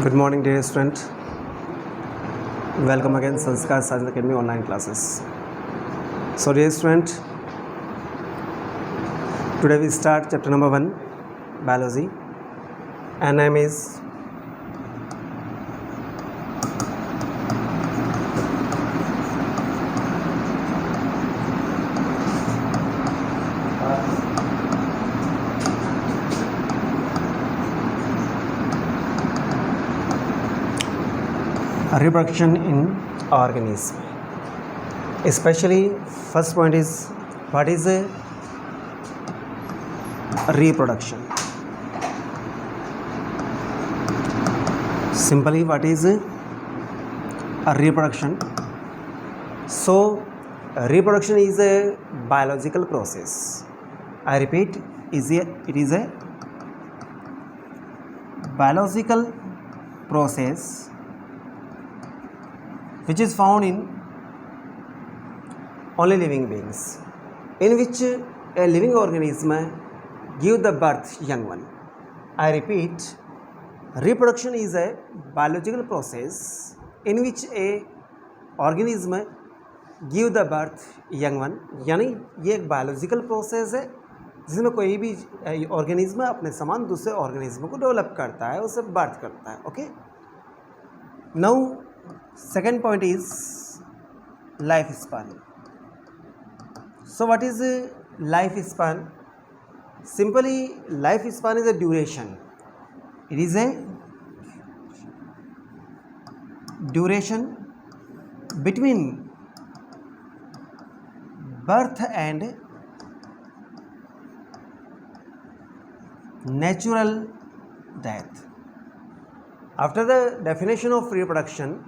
Good morning, dear student. Welcome again, Sanskar Science Academy online classes. So, dear student, today we start chapter number 1, biology, and name is reproduction in organism. Especially, first point is what is a reproduction? Simply, what is a reproduction? So, reproduction is a biological process. I repeat, it is a biological process which is found in only living beings, in which a living organism give the birth young one. I repeat, reproduction is a biological process in which a organism give the birth young one. यानी ये एक biological process है जिसमें कोई भी organism अपने समान दूसरे ऑर्गेनिज्म को डेवलप करता है, उसे बर्थ करता है. Okay, now second point is lifespan. So what is lifespan? Simply, lifespan is a duration. It is a duration between birth and natural death. After the definition of reproduction,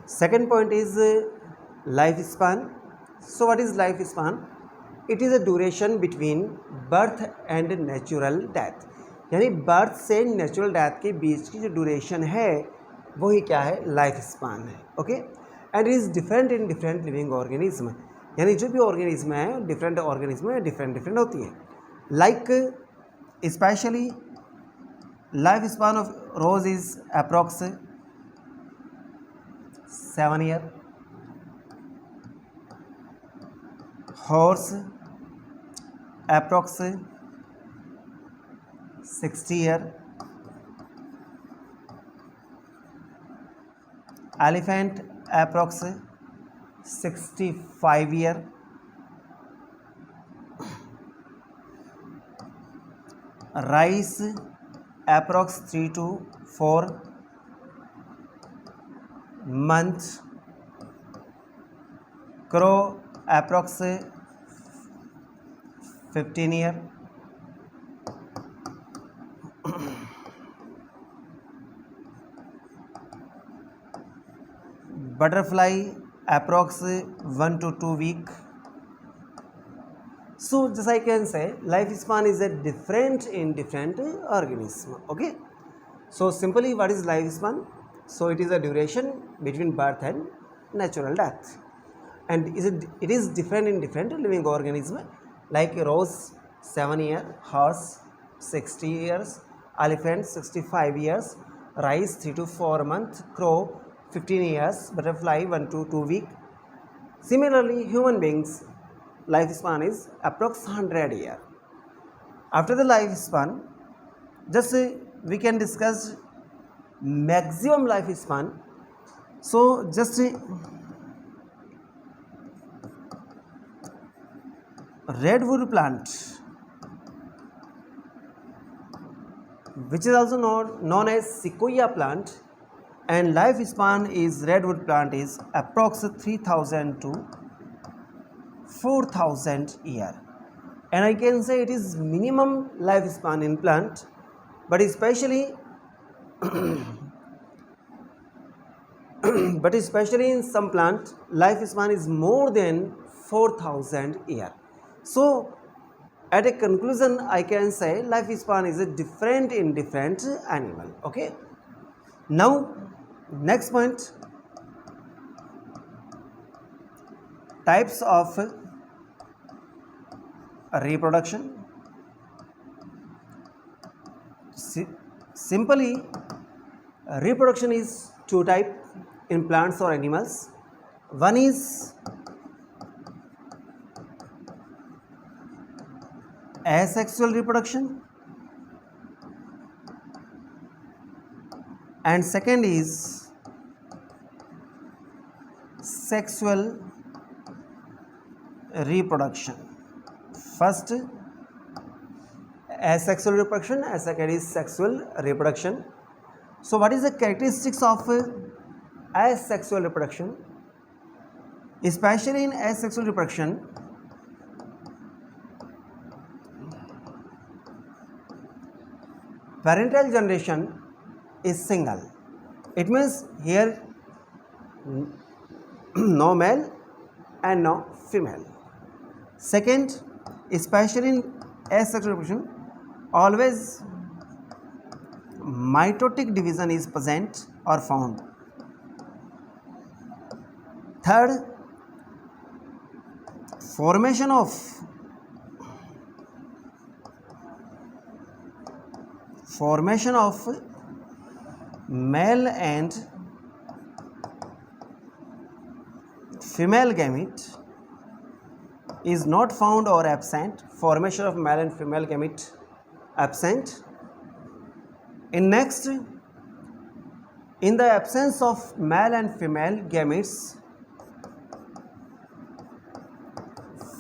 second point is lifespan. So what is lifespan? It is a duration between birth and natural death. यानी birth से natural death के बीच की जो duration है वही क्या है, life span है. Okay, and it is different in different living organism. यानी जो भी ऑर्गेनिज्म है डिफरेंट ऑर्गेनिज्म में डिफरेंट होती हैं. Like specially life span of rose is approx 7 years. Horse approx 60 years. Elephant approx 65 years. Rice approx 3 to 4 months. Crow approx 15 years. Butterfly approx 1 to 2 weeks. So just I can say lifespan is a different in different organism. Okay, so simply what is lifespan? So it is a duration between birth and natural death, and it is different in different living organism. Like rose 7 years, horse 60 years, elephant 65 years, rice 3 to 4 months, crow 15 years, butterfly 1 to 2 weeks. Similarly, human beings lifespan is approx 100 years. After the lifespan, just we can discuss maximum lifespan. So just redwood plant, which is also known as sequoia plant, and lifespan is redwood plant is approx 3000 to 4000 years. And I can say it is minimum lifespan in plant, but especially in some plant lifespan is more than 4000 years. So at a conclusion I can say lifespan is a different in different animal. Okay, now next point, types of reproduction. Simply Reproduction is two type in plants or animals. One is asexual reproduction and second is sexual reproduction. First asexual reproduction and second is sexual reproduction. So what is the characteristics of asexual reproduction? Especially in asexual reproduction, parental generation is single. It means here no male and no female. Second, especially in asexual reproduction, always mitotic division is present or found. Third, formation of male and female gamete is not found or absent. Formation of male and female gamete absent. In next, in the absence of male and female gametes,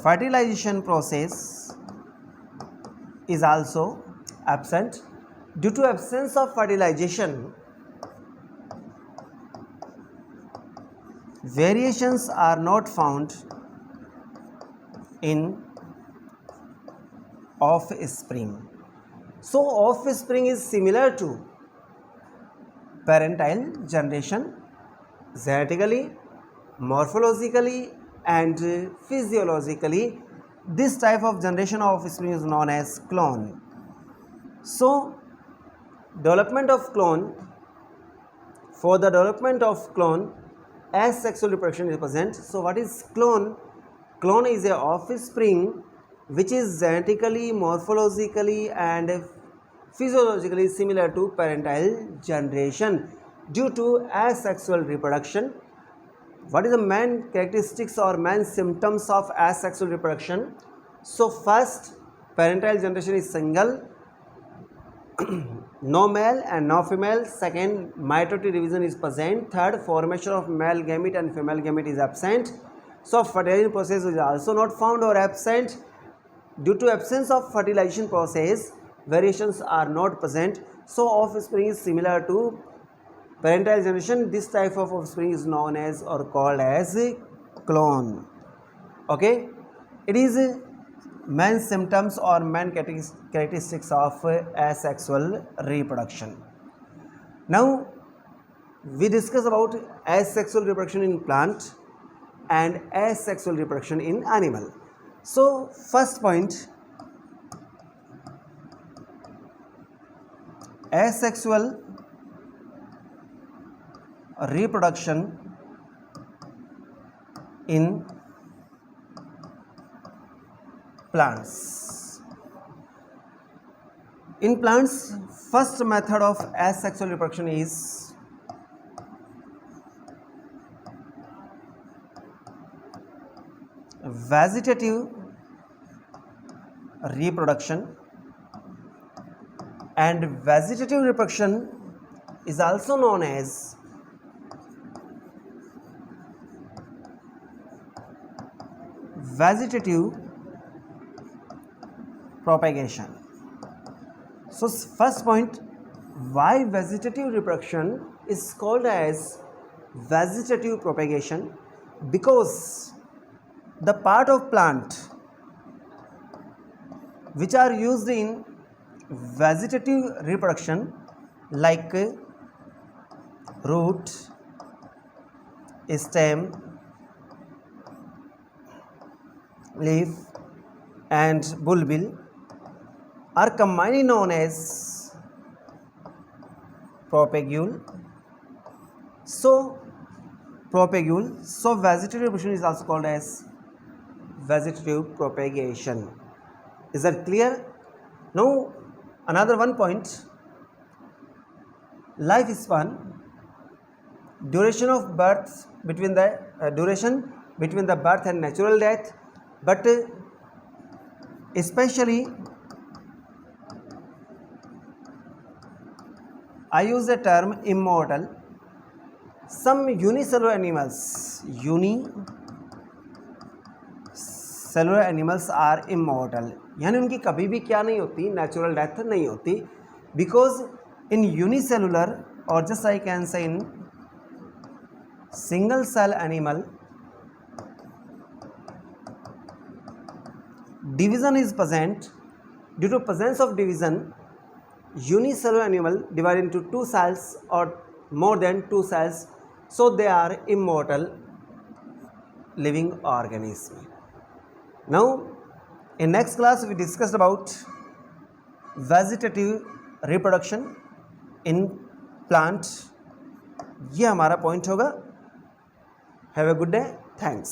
fertilization process is also absent. Due to absence of fertilization, variations are not found in offspring. So offspring is similar to parental generation genetically, morphologically and physiologically. This type of generation of offspring is known as clone. So development of clone, for the development of clone, asexual reproduction is present. So what is clone? Clone is a offspring which is genetically, morphologically and physiologically similar to parental generation due to asexual reproduction. What is the main characteristics or main symptoms of asexual reproduction? So first, parental generation is single, no male and no female. Second, mitotic division is present. Third, formation of male gamete and female gamete is absent. So fertilization process is also not found or absent. Due to absence of fertilization process, variations are not present. So offspring is similar to parental generation. This type of offspring is known as or called as clone. Okay, it is main symptoms or main characteristics of asexual reproduction. Now we discuss about asexual reproduction in plant and asexual reproduction in animal. So first point, asexual reproduction in plants. In plants, first method of asexual reproduction is vegetative reproduction, and vegetative reproduction is also known as vegetative propagation. So first point, why vegetative reproduction is called as vegetative propagation? Because the part of plant which are used in vegetative reproduction like root, stem, leaf and bulbil are commonly known as propagule. So vegetative reproduction is also called as vegetative propagation. Is that clear? Now another one point, life span duration of birth between the duration between the birth and natural death, but especially I use the term immortal. Some unicellular animals are immortal, यानी उनकी कभी भी क्या नहीं होती, natural death नहीं होती, because in unicellular और just I can say in single cell animal, division is present. Due to presence of division, unicellular animal divided into two cells or more than two cells, so they are immortal living organism. Now in next class we discussed about vegetative reproduction in plant. ये हमारा point होगा. Have a good day. Thanks.